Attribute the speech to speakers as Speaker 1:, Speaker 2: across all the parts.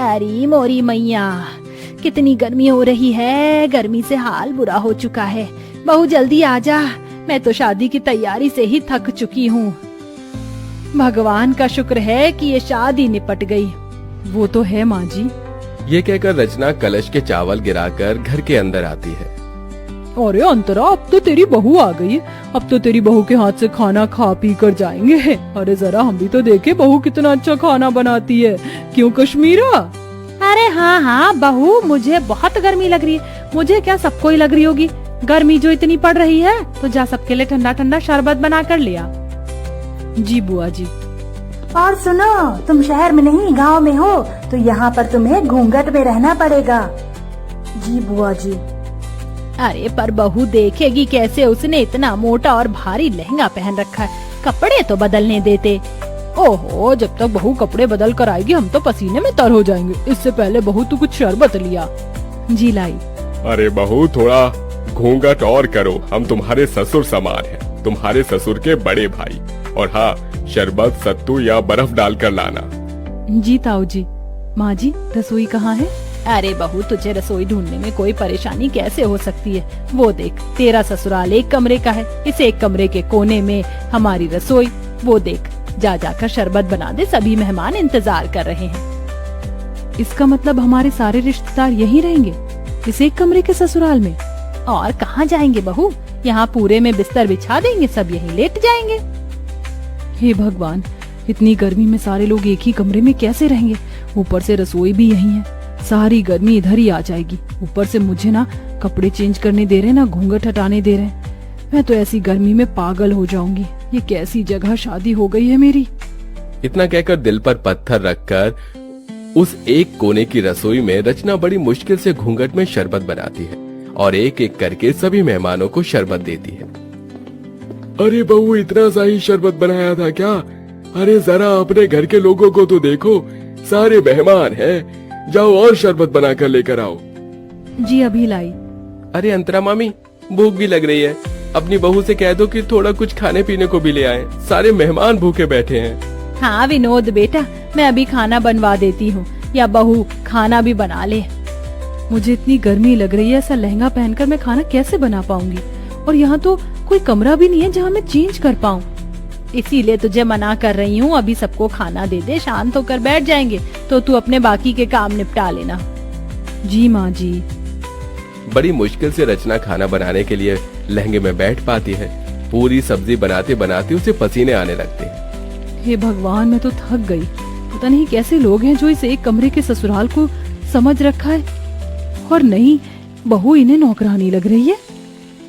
Speaker 1: अरे मोरी मैया, कितनी गर्मी हो रही है, गर्मी से हाल बुरा हो चुका है। बहू जल्दी आजा, मैं तो शादी की तैयारी से ही थक चुकी हूँ। भगवान का शुक्र है कि ये शादी निपट गई।
Speaker 2: वो तो है माँ जी।
Speaker 3: ये कहकर रचना कलश के चावल गिराकर घर के अंदर आती है।
Speaker 2: अरे अंतरा, अब तो तेरी बहू आ गई है। अब तो तेरी बहू के हाथ से खाना खा पी कर जाएंगे। अरे जरा हम भी तो देखे बहू कितना अच्छा खाना बनाती है, क्यों कश्मीरा?
Speaker 1: अरे हाँ हाँ बहू, मुझे बहुत गर्मी लग रही है। मुझे क्या, सबको ही लग रही होगी। गर्मी जो इतनी पड़ रही है, तो जा सबके लिए ठंडा ठंडा शरबत बना कर लिया।
Speaker 2: जी बुआ जी।
Speaker 4: और सुनो, तुम शहर में नहीं गांव में हो, तो यहाँ पर तुम्हें घूंघट में रहना पड़ेगा। जी बुआ जी।
Speaker 1: अरे पर बहू देखेगी कैसे, उसने इतना मोटा और भारी लहंगा पहन रखा है, कपड़े तो बदलने देते।
Speaker 2: ओहो, जब तक बहू कपड़े बदल कर आएगी हम तो पसीने में तर हो जाएंगे। इससे पहले बहू तू कुछ शरबत लिया। जी लाई।
Speaker 3: अरे बहू, थोड़ा घूंघट और करो, हम तुम्हारे ससुर समान हैं, तुम्हारे ससुर के बड़े भाई। और हाँ, शरबत सत्तू या बर्फ डालकर लाना।
Speaker 2: जी ताऊ जी। माँ जी, रसोई कहाँ है?
Speaker 1: अरे बहू, तुझे रसोई ढूंढने में कोई परेशानी कैसे हो सकती है? वो देख, तेरा ससुराल एक कमरे का है, इस एक कमरे के कोने में हमारी रसोई। वो देख, जा जाकर शरबत बना दे, सभी मेहमान इंतजार कर रहे हैं।
Speaker 2: इसका मतलब हमारे सारे रिश्तेदार यहीं रहेंगे, इस एक कमरे के ससुराल में?
Speaker 1: और कहाँ जाएंगे बहू, यहाँ पूरे में बिस्तर बिछा देंगे, सब यहीं लेट जाएंगे।
Speaker 2: हे भगवान, इतनी गर्मी में सारे लोग एक ही कमरे में कैसे रहेंगे? ऊपर से रसोई भी यहीं है, सारी गर्मी इधर ही आ जाएगी। ऊपर से मुझे ना कपड़े चेंज करने दे रहे, ना घूंघट हटाने दे रहे। मैं तो ऐसी गर्मी में पागल हो जाऊंगी। ये कैसी जगह शादी हो गई है मेरी।
Speaker 3: इतना कहकर दिल पर पत्थर रखकर उस एक कोने की रसोई में रचना बड़ी मुश्किल से घूंघट में शरबत बनाती है और एक एक करके सभी मेहमानों को शरबत देती है। अरे बहू, इतना सा ही शरबत बनाया था क्या? अरे जरा अपने घर के लोगों को तो देखो, सारे मेहमान हैं। जाओ और शरबत बनाकर लेकर आओ।
Speaker 2: जी अभी लाई।
Speaker 3: अरे अंतरा मामी, भूख भी लग रही है, अपनी बहू से कह दो कि थोड़ा कुछ खाने पीने को भी ले आए, सारे मेहमान भूखे बैठे हैं।
Speaker 1: हाँ विनोद बेटा, मैं अभी खाना बनवा देती हूँ, या बहू खाना भी बना ले।
Speaker 2: मुझे इतनी गर्मी लग रही है, ऐसा लहंगा पहनकर मैं खाना कैसे बना पाऊंगी? और यहाँ तो कोई कमरा भी नहीं है जहाँ मैं चेंज कर पाऊँ।
Speaker 1: इसीलिए तुझे मना कर रही हूँ, अभी सबको खाना दे दे, शांत होकर बैठ जाएंगे, तो तू अपने बाकी के काम निपटा लेना।
Speaker 2: जी माँ जी।
Speaker 3: बड़ी मुश्किल से रचना खाना बनाने के लिए लहंगे में बैठ पाती है। पूरी सब्जी बनाते बनाते उसे पसीने आने लगते हैं।
Speaker 2: हे भगवान, मैं तो थक गई। पता नहीं कैसे लोग हैं जो इस एक कमरे के ससुराल को समझ रखा है। और नहीं, बहू इन्हें नौकरानी लग रही है।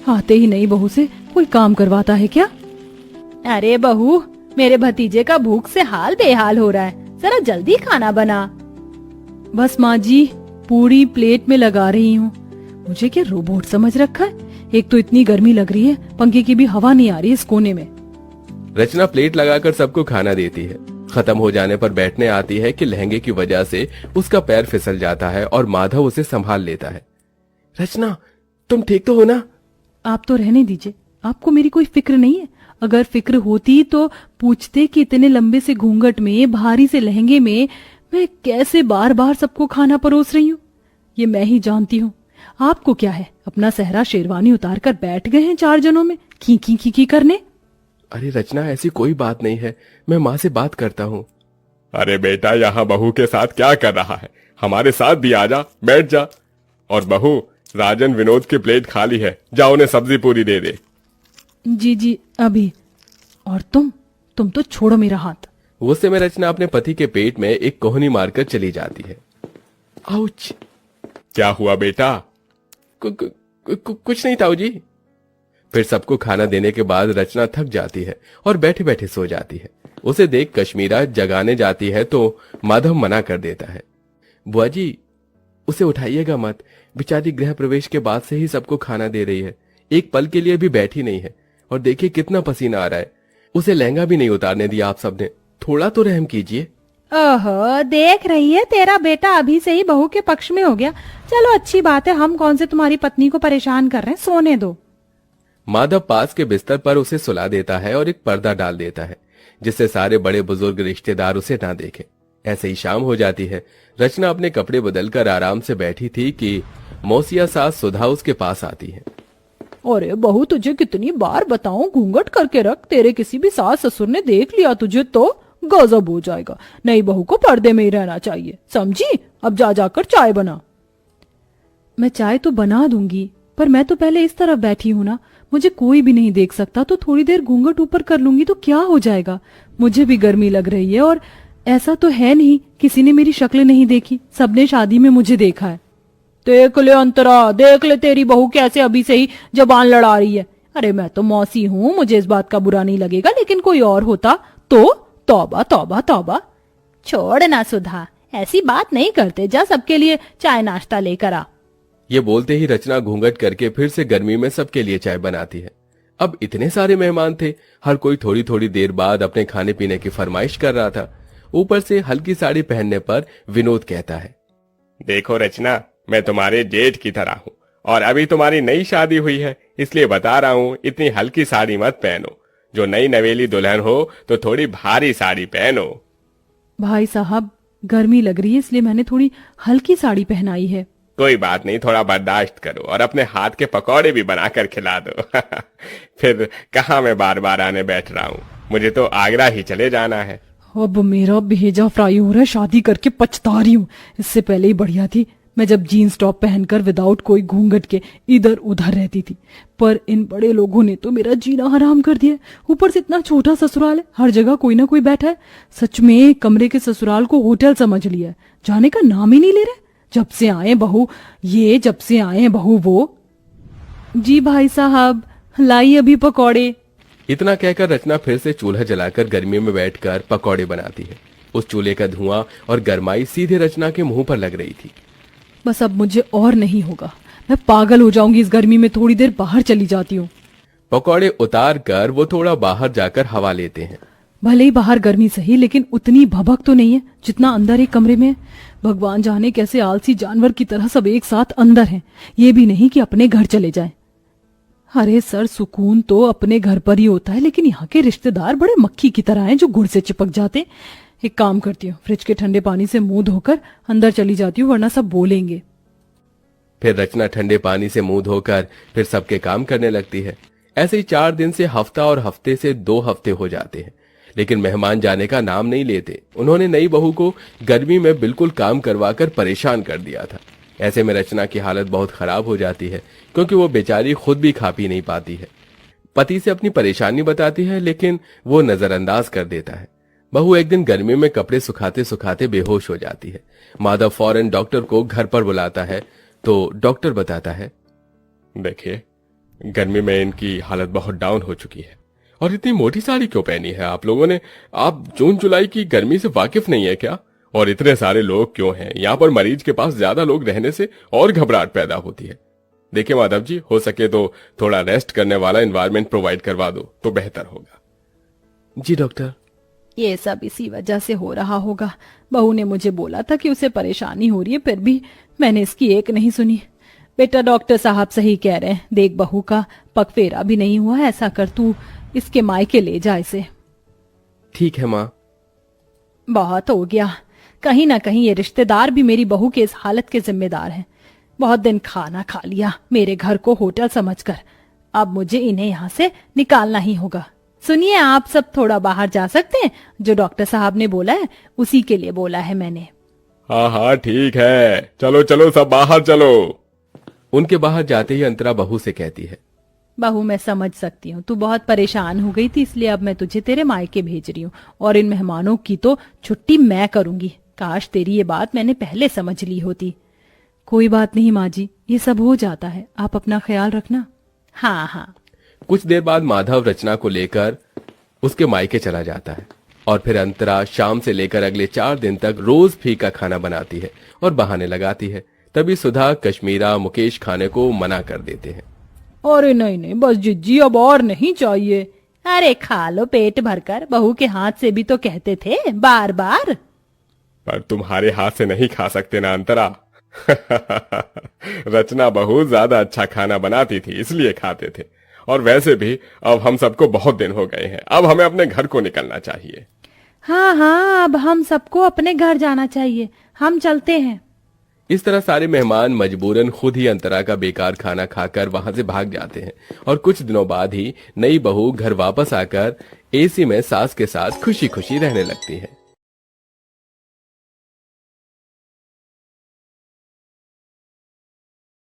Speaker 2: आते ही नई बहू से कोई काम करवाता है क्या?
Speaker 1: अरे बहू, मेरे भतीजे का भूख से हाल बेहाल हो रहा है, जरा जल्दी खाना बना।
Speaker 2: बस माँ जी, पूरी प्लेट में लगा रही हूँ। मुझे क्या रोबोट समझ रखा है? एक तो इतनी गर्मी लग रही है, पंखे की भी हवा नहीं आ रही इस कोने में।
Speaker 3: रचना प्लेट लगाकर सबको खाना देती है। खत्म हो जाने पर बैठने आती है कि लहंगे की वजह से उसका पैर फिसल जाता है और माधव उसे संभाल लेता है। रचना, तुम ठीक तो हो ना?
Speaker 2: आप तो रहने दीजिए, आपको मेरी कोई फिक्र नहीं है। अगर फिक्र होती तो पूछते कि इतने लंबे से घूंघट में, भारी से लहंगे में मैं कैसे बार बार सबको खाना परोस रही हूँ। ये मैं ही जानती हूँ। आपको क्या है, अपना सहरा शेरवानी उतार कर बैठ गए हैं 4 जनों में की की करने।
Speaker 3: अरे रचना, ऐसी कोई बात नहीं है, मैं माँ से बात करता हूँ। अरे बेटा, यहाँ बहू के साथ क्या कर रहा है? हमारे साथ भी आजा, बैठ जा। और बहू, राजन विनोद की प्लेट खाली है, जा उन्हें सब्जी पूरी दे दे।
Speaker 2: जी जी अभी। और तुम तो छोड़ो मेरा हाथ।
Speaker 3: वो समय रचना अपने पति के पेट में एक कोहनी मारकर चली जाती है। आउच! क्या हुआ बेटा? कुछ नहीं ताऊ जी। फिर सबको खाना देने के बाद रचना थक जाती है और बैठे बैठे सो जाती है। उसे देख कश्मीरा जगाने जाती है तो माधव मना कर देता है। बुआ जी, उसे उठाइएगा मत, बेचारी गृह प्रवेश के बाद से ही सबको खाना दे रही है, एक पल के लिए भी बैठी नहीं है। और देखिए कितना पसीना आ रहा है, उसे लहंगा भी नहीं उतारने दिया आप सबने, थोड़ा तो रहम कीजिए।
Speaker 1: ओहो, देख रही है, तेरा बेटा अभी से ही बहू के पक्ष में हो गया। चलो अच्छी बात है, हम कौन से तुम्हारी पत्नी को परेशान कर रहे हैं, सोने दो।
Speaker 3: माधव पास के बिस्तर पर उसे सुला देता है और एक पर्दा डाल देता है, जिससे सारे बड़े बुजुर्ग रिश्तेदार उसे ना देखें। ऐसे ही शाम हो जाती है। रचना अपने कपड़े बदलकर आराम से बैठी थी कि मौसिया सास सुधा उसके पास आती है।
Speaker 2: अरे बहू, तुझे कितनी बार बताऊं घूंघट करके रख, तेरे किसी भी सास ससुर ने देख लिया तुझे तो गजब हो जाएगा। नई बहू को पर्दे में ही रहना चाहिए, समझी? अब जा जाकर चाय बना। मैं चाय तो बना दूंगी, पर मैं तो पहले इस तरफ बैठी हूं ना, मुझे कोई भी नहीं देख सकता, तो थोड़ी देर घूंघट ऊपर कर लूंगी तो क्या हो जाएगा। मुझे भी गर्मी लग रही है, और ऐसा तो है नहीं किसी ने मेरी शक्ल नहीं देखी, सबने शादी में मुझे देखा है। देख ले अंतरा, देख ले तेरी बहू कैसे अभी से ही जबान लड़ा रही है। अरे मैं तो मौसी हूँ, मुझे इस बात का बुरा नहीं लगेगा, लेकिन कोई और होता तो तौबा तौबा तौबा।
Speaker 1: छोड़ ना सुधा, ऐसी बात नहीं करते, जा सबके लिए चाय नाश्ता लेकर आ।
Speaker 3: ये बोलते ही रचना घूंघट करके फिर से गर्मी में सबके लिए चाय बनाती है। अब इतने सारे मेहमान थे, हर कोई थोड़ी थोड़ी देर बाद अपने खाने पीने की फरमाइश कर रहा था। ऊपर से हल्की साड़ी पहनने पर विनोद कहता है,
Speaker 5: देखो रचना, मैं तुम्हारे जेठ की तरह हूँ और अभी तुम्हारी नई शादी हुई है, इसलिए बता रहा हूँ इतनी हल्की साड़ी मत पहनो। जो नई नवेली दुल्हन हो तो थोड़ी भारी साड़ी पहनो।
Speaker 2: भाई साहब, गर्मी लग रही है इसलिए मैंने थोड़ी हल्की साड़ी पहनाई है।
Speaker 5: कोई बात नहीं, थोड़ा बर्दाश्त करो और अपने हाथ के पकौड़े भी बनाकर खिला दो। फिर कहाँ मैं बार बार आने बैठ रहा हूँ, मुझे तो आगरा ही चले जाना है।
Speaker 2: अब मेरा भेजा फ्राई हो रहा है, शादी करके पछता रही हूँ। इससे पहले ही बढ़िया थी मैं जब जीन्स टॉप पहनकर विदाउट कोई घूंघट के इधर उधर रहती थी, पर इन बड़े लोगों ने तो मेरा जीना हराम कर दिया। ऊपर से इतना छोटा ससुराल है, हर जगह कोई ना कोई बैठा है। सच में कमरे के ससुराल को होटल समझ लिया है, जाने का नाम ही नहीं ले रहे। जब से आए बहू ये, जब से आए बहू वो। जी भाई साहब, लाई अभी पकौड़े।
Speaker 3: इतना कहकर रचना फिर से चूल्हा जलाकर गर्मी में बैठकर पकौड़े बनाती है। उस चूल्हे का धुआं और गरमाई सीधे रचना के मुंह पर लग रही थी।
Speaker 2: बस अब मुझे और नहीं होगा, मैं पागल हो जाऊंगी इस गर्मी में, थोड़ी देर बाहर चली जाती हूँ।
Speaker 3: पकौड़े उतार कर वो थोड़ा बाहर जाकर हवा लेते हैं।
Speaker 2: भले ही बाहर गर्मी सही, लेकिन उतनी भभक तो नहीं है जितना अंदर एक कमरे में है। भगवान जाने कैसे आलसी जानवर की तरह सब एक साथ अंदर हैं, ये भी नहीं कि अपने घर चले जाएं। अरे सर, सुकून तो अपने घर पर ही होता है, लेकिन यहाँ के रिश्तेदार बड़े मक्खी की तरह हैं जो गुड़ से चिपक जाते। एक काम करती हूँ, फ्रिज के ठंडे पानी से मुंह धोकर अंदर चली जाती हूँ, वरना सब बोलेंगे।
Speaker 3: फिर रचना ठंडे पानी से मुंह धोकर फिर सबके काम करने लगती है। ऐसे ही 4 दिन से हफ्ता और हफ्ते से 2 हफ्ते हो जाते हैं, लेकिन मेहमान जाने का नाम नहीं लेते। उन्होंने नई बहू को गर्मी में बिल्कुल काम करवाकर परेशान कर दिया था। ऐसे में रचना की हालत बहुत खराब हो जाती है, क्योंकि वो बेचारी खुद भी खा पी नहीं पाती है। पति से अपनी परेशानी बताती है, लेकिन वो नजरअंदाज कर देता है। बहू एक दिन गर्मी में कपड़े सुखाते सुखाते बेहोश हो जाती है। माधव फौरन डॉक्टर को घर पर बुलाता है, तो डॉक्टर बताता है,
Speaker 5: देखिए, गर्मी में इनकी हालत बहुत डाउन हो चुकी है। और इतनी मोटी साड़ी क्यों पहनी है आप लोगों ने? आप जून जुलाई की गर्मी से वाकिफ नहीं है क्या? और इतने सारे लोग क्यों हैं? यहाँ पर मरीज के पास ज्यादा लोग रहने से और घबराहट पैदा होती है। देखिए माधव जी, हो सके तो थोड़ा रेस्ट करने वाला एनवायरनमेंट प्रोवाइड करवा दो तो बेहतर होगा।
Speaker 3: जी डॉक्टर।
Speaker 2: ये सब इसी वजह से हो रहा होगा। बहू ने मुझे बोला था कि उसे परेशानी हो रही है, फिर भी मैंने इसकी एक नहीं सुनी। बेटा, डॉक्टर साहब सही कह रहे हैं, देख बहू का पगफेरा भी नहीं हुआ। ऐसा कर, तू इसके मायके ले जा इसे।
Speaker 3: ठीक है माँ।
Speaker 2: बहुत हो गया, कहीं ना कहीं ये रिश्तेदार भी मेरी बहू के इस हालत के जिम्मेदार हैं। बहुत दिन खाना खा लिया मेरे घर को होटल समझकर, अब मुझे इन्हें यहाँ से निकालना ही होगा। सुनिए, आप सब थोड़ा बाहर जा सकते हैं? जो डॉक्टर साहब ने बोला है उसी के लिए बोला है मैंने।
Speaker 5: हाँ हाँ ठीक है, चलो चलो सब बाहर चलो।
Speaker 3: उनके बाहर जाते ही अंतरा बहू से कहती है,
Speaker 2: बहू मैं समझ सकती हूँ, तू बहुत परेशान हो गई थी, इसलिए अब मैं तुझे तेरे मायके भेज रही हूँ, और इन मेहमानों की तो छुट्टी मैं करूंगी। काश तेरी ये बात मैंने पहले समझ ली होती। कोई बात नहीं माँ जी, ये सब हो जाता है, आप अपना ख्याल रखना। हाँ हाँ।
Speaker 3: कुछ देर बाद माधव रचना को लेकर उसके मायके चला जाता है, और फिर अंतरा शाम से लेकर अगले 4 दिन तक रोज फीका खाना बनाती है और बहाने लगाती है। तभी सुधा, कश्मीरा, मुकेश खाने को मना कर देते हैं।
Speaker 2: अरे नहीं नहीं, बस जिज्जी, अब और नहीं चाहिए।
Speaker 1: अरे खा लो पेट भरकर, बहू के हाथ से भी तो कहते थे बार बार।
Speaker 5: पर तुम्हारे हाथ से नहीं खा सकते ना अंतरा। रचना बहुत ज्यादा अच्छा खाना बनाती थी, इसलिए खाते थे। और वैसे भी अब हम सबको बहुत दिन हो गए हैं, अब हमें अपने घर को निकलना चाहिए।
Speaker 2: हाँ हाँ, अब हम सबको अपने घर जाना चाहिए, हम चलते हैं।
Speaker 3: इस तरह सारे मेहमान मजबूरन खुद ही अंतरा का बेकार खाना खाकर वहां से भाग जाते हैं और कुछ दिनों बाद ही नई बहू घर वापस आकर एसी में सास के साथ खुशी खुशी रहने लगती है।